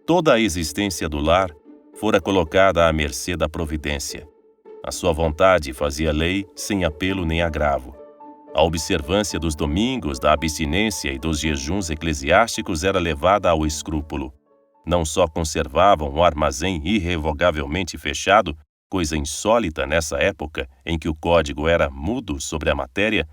Toda a existência do lar fora colocada à mercê da providência. A sua vontade fazia lei sem apelo nem agravo. A observância dos domingos, da abstinência e dos jejuns eclesiásticos era levada ao escrúpulo. Não só conservavam o armazém irrevogavelmente fechado, coisa insólita nessa época em que o código era mudo sobre a matéria,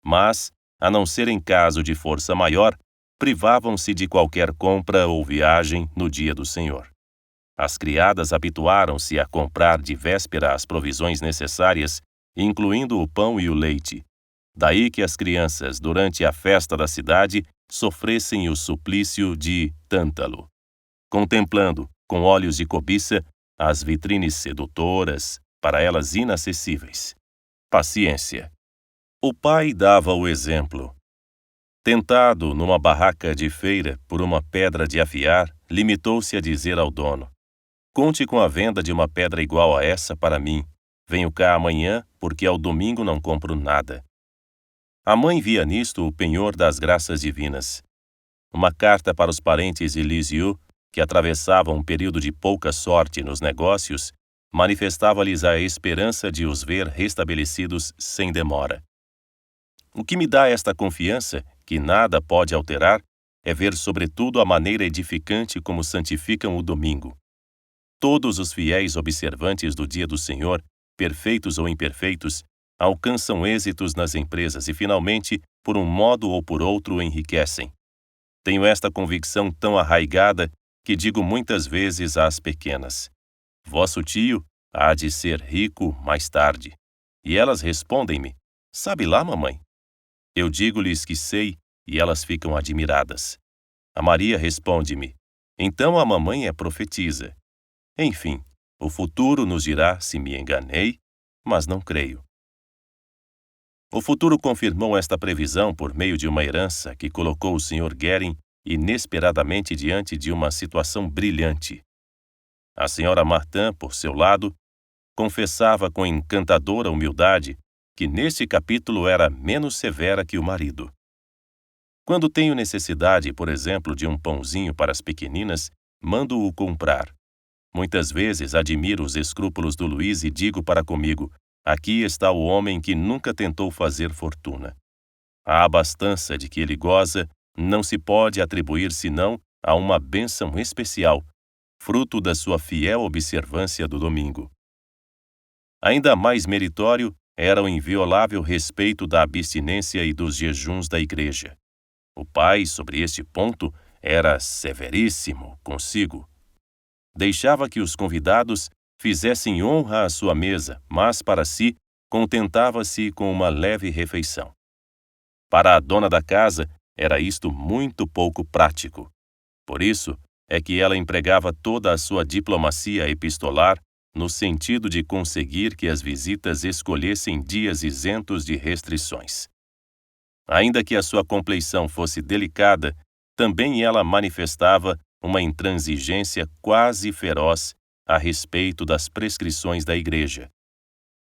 mas, a não ser em caso de força maior, privavam-se de qualquer compra ou viagem no dia do Senhor. As criadas habituaram-se a comprar de véspera as provisões necessárias, incluindo o pão e o leite. Daí que as crianças, durante a festa da cidade, sofressem o suplício de Tântalo, contemplando, com olhos de cobiça, as vitrines sedutoras, para elas inacessíveis. Paciência. O pai dava o exemplo. Tentado numa barraca de feira por uma pedra de afiar, limitou-se a dizer ao dono: "Conte com a venda de uma pedra igual a essa para mim. Venho cá amanhã, porque ao domingo não compro nada." A mãe via nisto o penhor das graças divinas. Uma carta para os parentes de Lisieux, que atravessavam um período de pouca sorte nos negócios, manifestava-lhes a esperança de os ver restabelecidos sem demora. O que me dá esta confiança, que nada pode alterar, é ver sobretudo a maneira edificante como santificam o domingo. Todos os fiéis observantes do dia do Senhor, perfeitos ou imperfeitos, alcançam êxitos nas empresas e, finalmente, por um modo ou por outro, enriquecem. Tenho esta convicção tão arraigada que digo muitas vezes às pequenas: "Vosso tio há de ser rico mais tarde." E elas respondem-me: "Sabe lá, mamãe?" Eu digo-lhes que sei e elas ficam admiradas. A Maria responde-me: "Então a mamãe é profetisa." Enfim, o futuro nos dirá se me enganei, mas não creio. O futuro confirmou esta previsão por meio de uma herança que colocou o Sr. Guerin inesperadamente diante de uma situação brilhante. A Sra. Martin, por seu lado, confessava com encantadora humildade que neste capítulo era menos severa que o marido. Quando tenho necessidade, por exemplo, de um pãozinho para as pequeninas, mando-o comprar. Muitas vezes admiro os escrúpulos do Luiz e digo para comigo: aqui está o homem que nunca tentou fazer fortuna. A abastança de que ele goza não se pode atribuir senão a uma bênção especial, fruto da sua fiel observância do domingo. Ainda mais meritório era o inviolável respeito da abstinência e dos jejuns da igreja. O pai, sobre este ponto, era severíssimo consigo. Deixava que os convidados fizessem honra à sua mesa, mas, para si, contentava-se com uma leve refeição. Para a dona da casa, era isto muito pouco prático. Por isso é que ela empregava toda a sua diplomacia epistolar no sentido de conseguir que as visitas escolhessem dias isentos de restrições. Ainda que a sua compleição fosse delicada, também ela manifestava uma intransigência quase feroz a respeito das prescrições da igreja.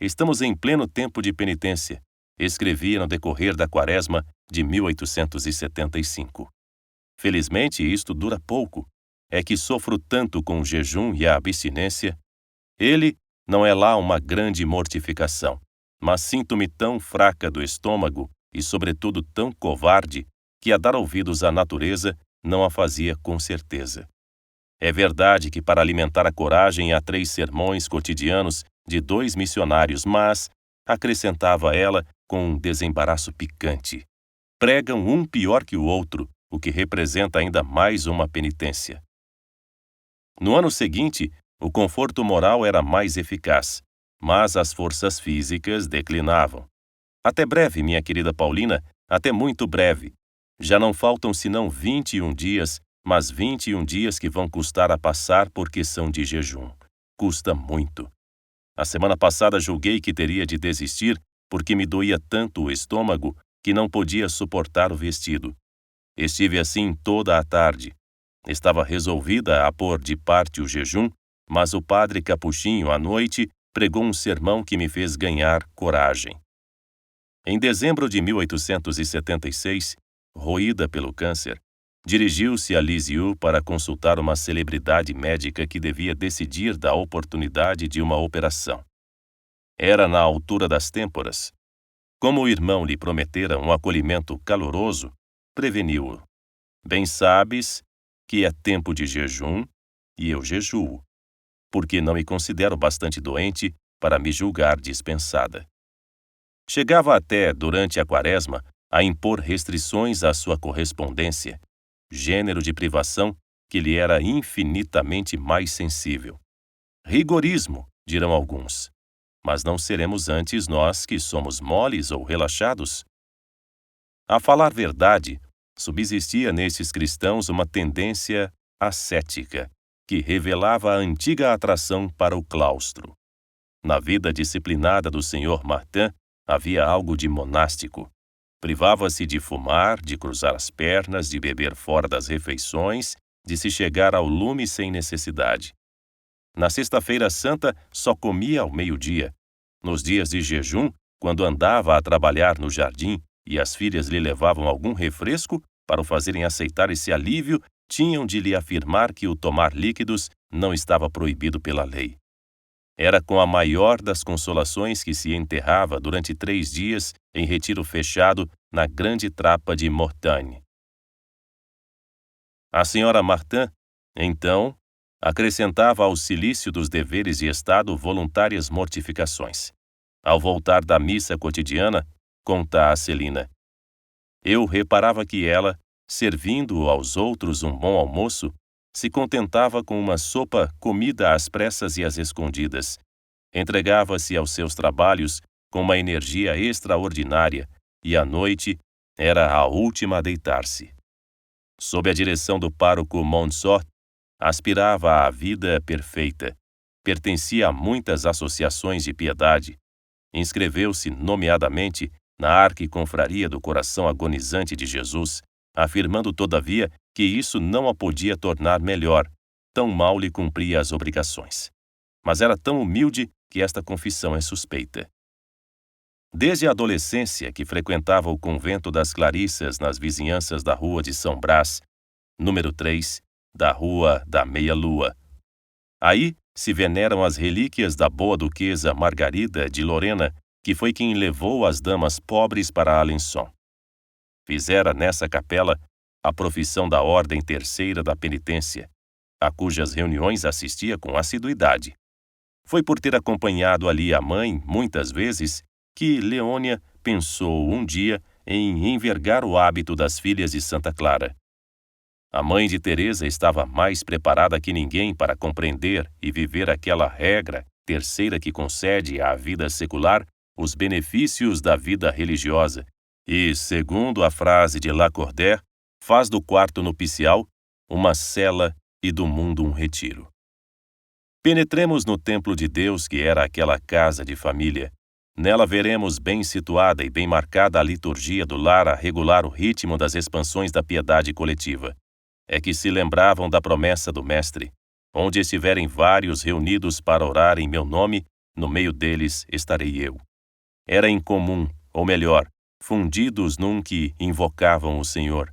"Estamos em pleno tempo de penitência", escrevia no decorrer da quaresma de 1875. "Felizmente isto dura pouco. É que sofro tanto com o jejum e a abstinência. Ele não é lá uma grande mortificação, mas sinto-me tão fraca do estômago e, sobretudo, tão covarde, que a dar ouvidos à natureza não a fazia com certeza. É verdade que para alimentar a coragem há 3 sermões cotidianos de 2 missionários, mas, acrescentava ela com um desembaraço picante, pregam um pior que o outro, o que representa ainda mais uma penitência." No ano seguinte, o conforto moral era mais eficaz, mas as forças físicas declinavam. "Até breve, minha querida Paulina, até muito breve. Já não faltam senão 21 dias, mas 21 dias que vão custar a passar porque são de jejum. Custa muito. A semana passada julguei que teria de desistir porque me doía tanto o estômago que não podia suportar o vestido. Estive assim toda a tarde. Estava resolvida a pôr de parte o jejum, mas o padre Capuchinho, à noite, pregou um sermão que me fez ganhar coragem." Em dezembro de 1876, roída pelo câncer, Dirigiu-se a Lisieux para consultar uma celebridade médica que devia decidir da oportunidade de uma operação. Era na altura das têmporas. Como o irmão lhe prometera um acolhimento caloroso, preveniu-o. Bem sabes que é tempo de jejum e eu jejuo, porque não me considero bastante doente para me julgar dispensada. Chegava até, durante a quaresma, a impor restrições à sua correspondência, gênero de privação que lhe era infinitamente mais sensível. Rigorismo, dirão alguns. Mas não seremos antes nós que somos moles ou relaxados? A falar verdade, subsistia nesses cristãos uma tendência ascética, que revelava a antiga atração para o claustro. Na vida disciplinada do Sr. Martin havia algo de monástico. Privava-se de fumar, de cruzar as pernas, de beber fora das refeições, de se chegar ao lume sem necessidade. Na Sexta-feira Santa só comia ao meio-dia. Nos dias de jejum, quando andava a trabalhar no jardim e as filhas lhe levavam algum refresco, para o fazerem aceitar esse alívio, tinham de lhe afirmar que o tomar líquidos não estava proibido pela lei. Era com a maior das consolações que se enterrava durante 3 dias em retiro fechado na grande trapa de Mortagne. A senhora Martin, então, acrescentava ao cilício dos deveres de Estado voluntárias mortificações. Ao voltar da missa cotidiana, conta a Celina, eu reparava que ela, servindo aos outros um bom almoço, se contentava com uma sopa comida às pressas e às escondidas. Entregava-se aos seus trabalhos com uma energia extraordinária e à noite era a última a deitar-se. Sob a direção do pároco Montsort, aspirava à vida perfeita. Pertencia a muitas associações de piedade. Inscreveu-se, nomeadamente, na Arquiconfraria do Coração Agonizante de Jesus, afirmando, todavia, que isso não a podia tornar melhor, tão mal lhe cumpria as obrigações. Mas era tão humilde que esta confissão é suspeita. Desde a adolescência que frequentava o convento das Clarissas nas vizinhanças da rua de São Brás, número 3, da Rua da Meia-Lua. Aí se veneram as relíquias da boa duquesa Margarida de Lorena, que foi quem levou as damas pobres para Alençon. Fizera nessa capela a profissão da Ordem Terceira da Penitência, a cujas reuniões assistia com assiduidade. Foi por ter acompanhado ali a mãe, muitas vezes, que Leônia pensou um dia em envergar o hábito das filhas de Santa Clara. A mãe de Teresa estava mais preparada que ninguém para compreender e viver aquela regra terceira que concede à vida secular os benefícios da vida religiosa e, segundo a frase de Lacordaire, faz do quarto nupcial uma cela e do mundo um retiro. Penetremos no templo de Deus, que era aquela casa de família. Nela veremos bem situada e bem marcada a liturgia do lar a regular o ritmo das expansões da piedade coletiva. É que se lembravam da promessa do Mestre: onde estiverem vários reunidos para orar em meu nome, no meio deles estarei eu. Era incomum, ou melhor, fundidos num que invocavam o Senhor.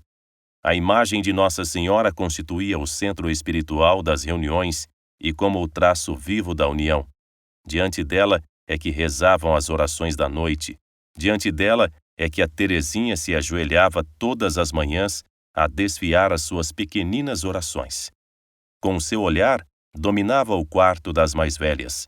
A imagem de Nossa Senhora constituía o centro espiritual das reuniões e como o traço vivo da união. Diante dela é que rezavam as orações da noite. Diante dela é que a Teresinha se ajoelhava todas as manhãs a desfiar as suas pequeninas orações. Com seu olhar, dominava o quarto das mais velhas.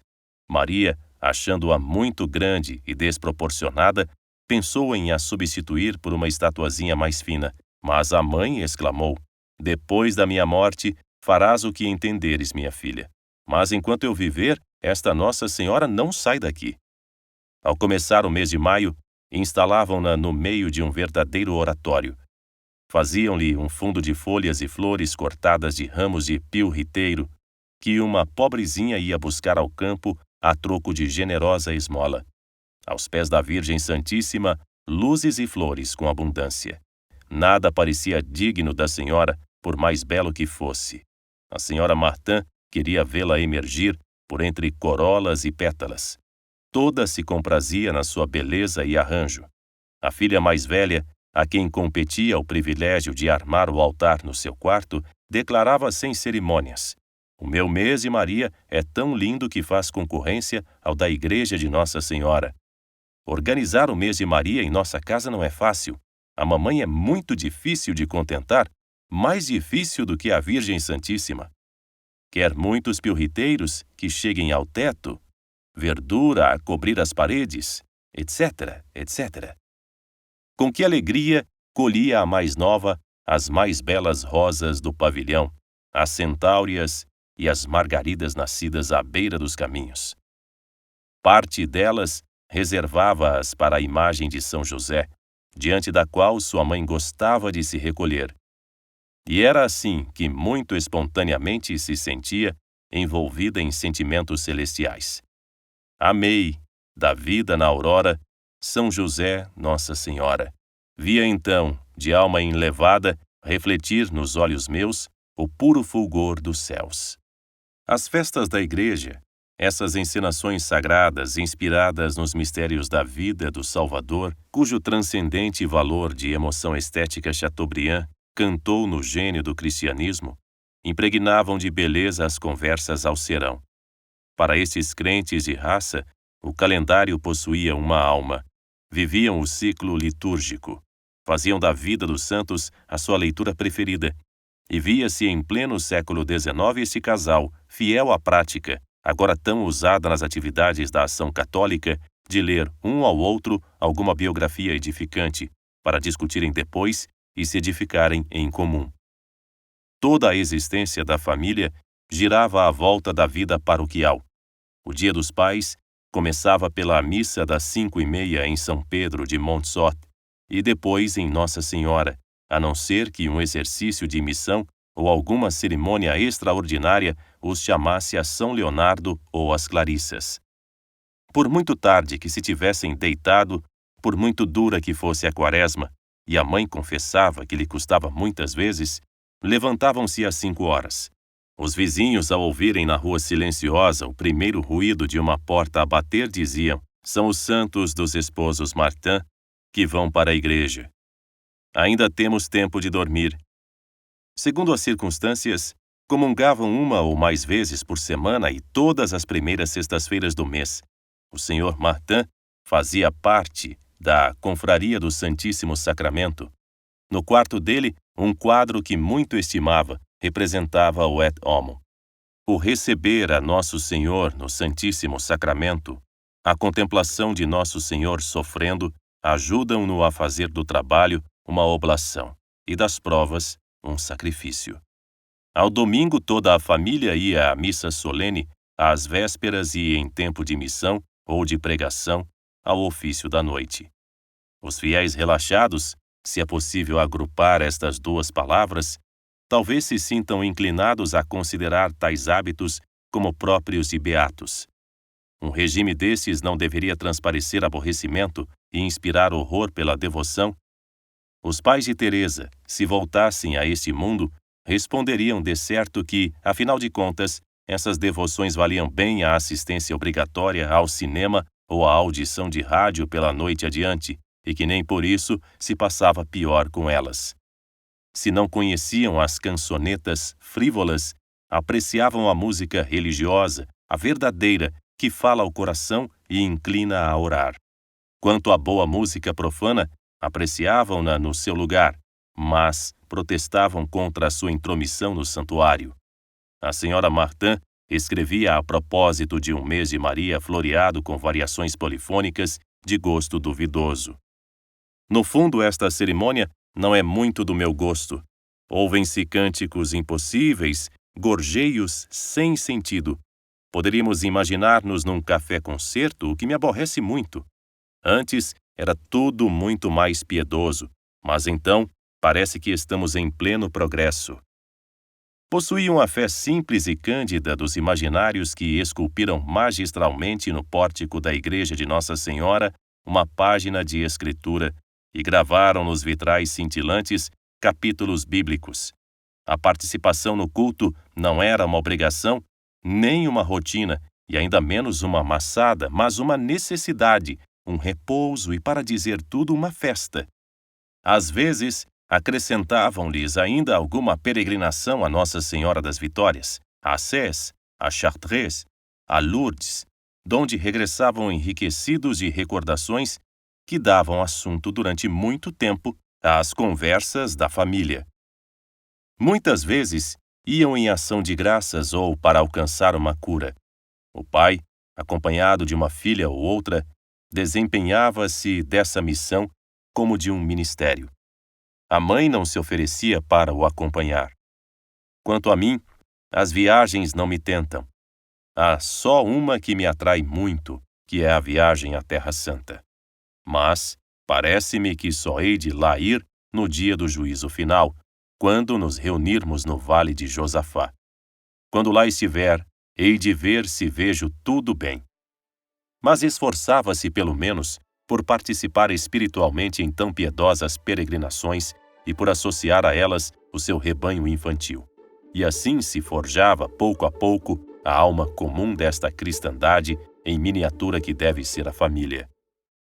Maria, achando-a muito grande e desproporcionada, pensou em a substituir por uma estatuazinha mais fina, mas a mãe exclamou: depois da minha morte, farás o que entenderes, minha filha. Mas enquanto eu viver, esta Nossa Senhora não sai daqui. Ao começar o mês de maio, instalavam-na no meio de um verdadeiro oratório. Faziam-lhe um fundo de folhas e flores cortadas de ramos de pio-riteiro, que uma pobrezinha ia buscar ao campo a troco de generosa esmola. Aos pés da Virgem Santíssima, luzes e flores com abundância. Nada parecia digno da senhora, por mais belo que fosse. A senhora Martin queria vê-la emergir por entre corolas e pétalas. Toda se comprazia na sua beleza e arranjo. A filha mais velha, a quem competia o privilégio de armar o altar no seu quarto, declarava sem cerimônias: "O meu mês de Maria é tão lindo que faz concorrência ao da Igreja de Nossa Senhora. Organizar o mês de Maria em nossa casa não é fácil. A mamãe é muito difícil de contentar, mais difícil do que a Virgem Santíssima. Quer muitos piorriteiros que cheguem ao teto, verdura a cobrir as paredes, etc, etc." Com que alegria colhia a mais nova as mais belas rosas do pavilhão, as centáureas e as margaridas nascidas à beira dos caminhos. Parte delas reservava-as para a imagem de São José, diante da qual sua mãe gostava de se recolher. E era assim que muito espontaneamente se sentia envolvida em sentimentos celestiais. Amei, da vida na aurora, São José, Nossa Senhora. Via então, de alma enlevada, refletir nos olhos meus o puro fulgor dos céus. As festas da Igreja, essas encenações sagradas inspiradas nos mistérios da vida do Salvador, cujo transcendente valor de emoção estética Chateaubriand cantou no gênio do cristianismo, impregnavam de beleza as conversas ao serão. Para esses crentes de raça, o calendário possuía uma alma. Viviam o ciclo litúrgico. Faziam da vida dos santos a sua leitura preferida. E via-se em pleno século XIX esse casal, fiel à prática, agora tão usada nas atividades da ação católica, de ler um ao outro alguma biografia edificante, para discutirem depois e se edificarem em comum. Toda a existência da família girava à volta da vida paroquial. O Dia dos Pais começava pela missa das 5h30 em São Pedro de Montsorte e depois em Nossa Senhora, a não ser que um exercício de missão ou alguma cerimônia extraordinária os chamasse a São Leonardo ou às Clarissas. Por muito tarde que se tivessem deitado, por muito dura que fosse a quaresma, e a mãe confessava que lhe custava muitas vezes, levantavam-se às 5h. Os vizinhos, ao ouvirem na rua silenciosa o primeiro ruído de uma porta a bater, diziam: "São os santos dos esposos Martin que vão para a igreja. Ainda temos tempo de dormir." Segundo as circunstâncias, comungavam uma ou mais vezes por semana e todas as primeiras sextas-feiras do mês. O senhor Martin fazia parte da Confraria do Santíssimo Sacramento. No quarto dele, um quadro que muito estimava representava o Et Homo. O receber a Nosso Senhor no Santíssimo Sacramento, a contemplação de Nosso Senhor sofrendo, ajudam-no a fazer do trabalho uma oblação e das provas um sacrifício. Ao domingo toda a família ia à missa solene, às vésperas e em tempo de missão ou de pregação, ao ofício da noite. Os fiéis relaxados, se é possível agrupar estas duas palavras, talvez se sintam inclinados a considerar tais hábitos como próprios e beatos. Um regime desses não deveria transparecer aborrecimento e inspirar horror pela devoção? Os pais de Teresa, se voltassem a este mundo, responderiam de certo que, afinal de contas, essas devoções valiam bem a assistência obrigatória ao cinema ou à audição de rádio pela noite adiante, e que nem por isso se passava pior com elas. Se não conheciam as cançonetas frívolas, apreciavam a música religiosa, a verdadeira, que fala ao coração e inclina a orar. Quanto à boa música profana, apreciavam-na no seu lugar, mas protestavam contra a sua intromissão no santuário. A senhora Martin escrevia a propósito de um mês de Maria floreado com variações polifônicas de gosto duvidoso. No fundo, esta cerimônia não é muito do meu gosto. Ouvem-se cânticos impossíveis, gorjeios sem sentido. Poderíamos imaginar-nos num café-concerto, o que me aborrece muito. Antes, era tudo muito mais piedoso, mas então parece que estamos em pleno progresso. Possuíam a fé simples e cândida dos imaginários que esculpiram magistralmente no pórtico da Igreja de Nossa Senhora uma página de escritura e gravaram nos vitrais cintilantes capítulos bíblicos. A participação no culto não era uma obrigação, nem uma rotina, e ainda menos uma maçada, mas uma necessidade, um repouso e, para dizer tudo, uma festa. Às vezes, acrescentavam-lhes ainda alguma peregrinação a Nossa Senhora das Vitórias, a Assés, a Chartres, a Lourdes, donde regressavam enriquecidos de recordações que davam assunto durante muito tempo às conversas da família. Muitas vezes, iam em ação de graças ou para alcançar uma cura. O pai, acompanhado de uma filha ou outra, desempenhava-se dessa missão como de um ministério. A mãe não se oferecia para o acompanhar. Quanto a mim, as viagens não me tentam. Há só uma que me atrai muito, que é a viagem à Terra Santa. Mas parece-me que só hei de lá ir no dia do juízo final, quando nos reunirmos no vale de Josafá. Quando lá estiver, hei de ver se vejo tudo bem. Mas esforçava-se, pelo menos, por participar espiritualmente em tão piedosas peregrinações e por associar a elas o seu rebanho infantil. E assim se forjava, pouco a pouco, a alma comum desta cristandade em miniatura que deve ser a família.